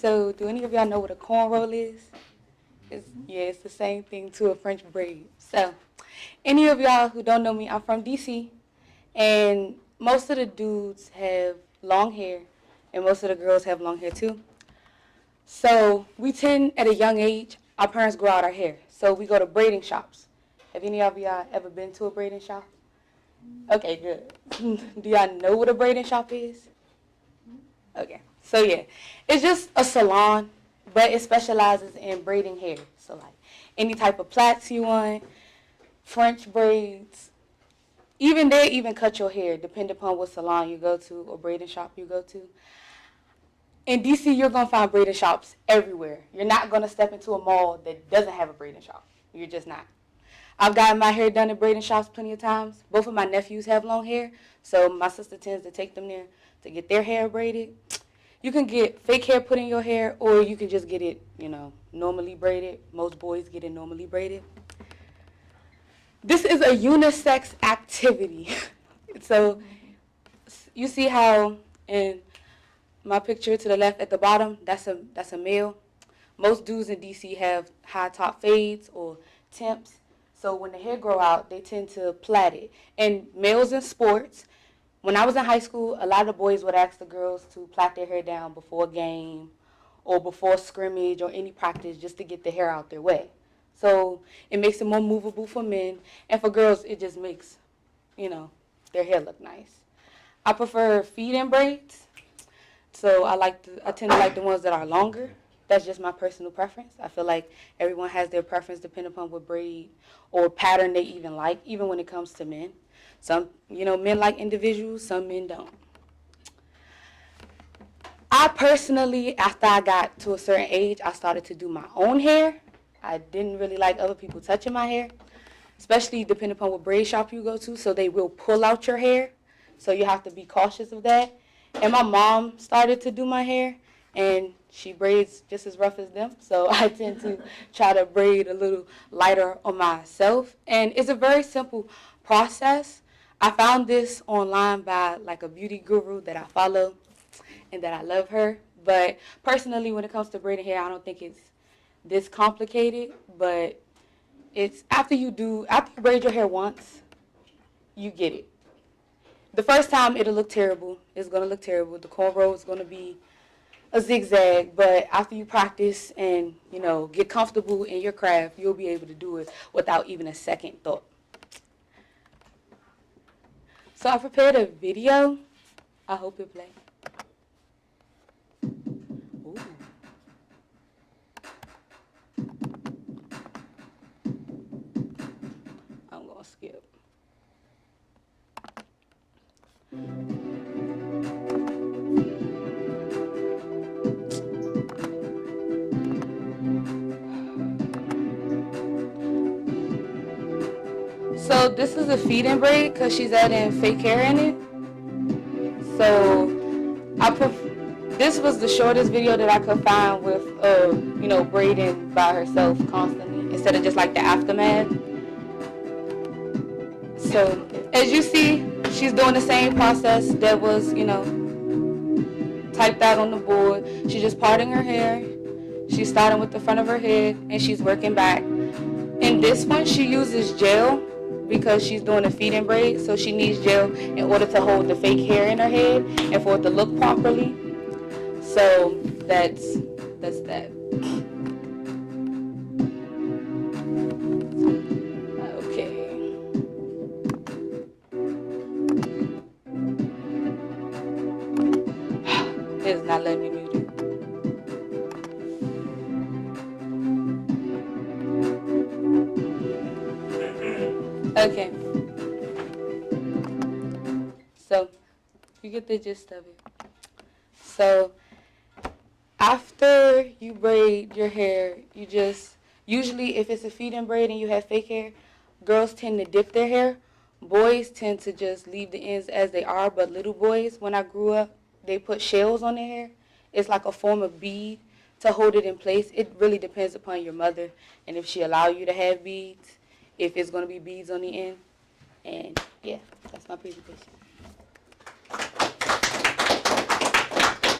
So do any of y'all know what a cornrow is? It's the same thing to a French braid. So any of y'all who don't know me, I'm from DC, and most of the dudes have long hair, and most of the girls have long hair too. So we tend, at a young age, our parents grow out our hair. So we go to braiding shops. Have any of y'all ever been to a braiding shop? Okay, good. Do y'all know what a braiding shop is? Okay, so yeah, it's just a salon, but it specializes in braiding hair. So like any type of plaits you want, French braids, even they even cut your hair, depending upon what salon you go to or braiding shop you go to. In DC, you're going to find braiding shops everywhere. You're not going to step into a mall that doesn't have a braiding shop. You're just not. I've gotten my hair done at braiding shops plenty of times. Both of my nephews have long hair, so my sister tends to take them there to get their hair braided. You can get fake hair put in your hair, or you can just get it, normally braided. Most boys get it normally braided. This is a unisex activity. So you see how in my picture to the left at the bottom, that's a male. Most dudes in DC have high top fades or temps. So when the hair grow out, they tend to plait it. And males in sports, when I was in high school, a lot of the boys would ask the girls to plait their hair down before a game or before scrimmage or any practice just to get the hair out their way. So it makes it more movable for men. And for girls, it just makes, their hair look nice. I prefer feed-in braids. So I tend to like the ones that are longer. That's just my personal preference. I feel like everyone has their preference depending upon what braid or pattern they even like, even when it comes to men. Some, men like individuals, some men don't. I personally, after I got to a certain age, I started to do my own hair. I didn't really like other people touching my hair, especially depending upon what braid shop you go to, so they will pull out your hair. So you have to be cautious of that. And my mom started to do my hair, and she braids just as rough as them. So I tend to try to braid a little lighter on myself. And it's a very simple process. I found this online by like a beauty guru that I follow and that I love her. But personally, when it comes to braiding hair, I don't think it's this complicated. But it's after you braid your hair once, you get it. The first time, it'll look terrible. It's going to look terrible. The cornrow is going to be a zigzag, but after you practice and, get comfortable in your craft, you'll be able to do it without even a second thought. So I prepared a video. I hope it plays. Ooh. I'm going to skip. So this is a feed-in braid because she's adding fake hair in it. So this was the shortest video that I could find with, braiding by herself constantly instead of just like the aftermath. So as you see, she's doing the same process that was, typed out on the board. She's just parting her hair. She's starting with the front of her head and she's working back. In this one, she uses gel because she's doing a feed-in braid, so she needs gel in order to hold the fake hair in her head and for it to look properly. So that's that. Okay. It's not letting me mute it. Okay. So you get the gist of it. So after you braid your hair, you just, usually if it's a feed-in braid and you have fake hair, girls tend to dip their hair. Boys tend to just leave the ends as they are, but little boys, when I grew up, they put shells on their hair. It's like a form of bead to hold it in place. It really depends upon your mother and if she allow you to have beads, if it's going to be beads on the end. And yeah, that's my presentation.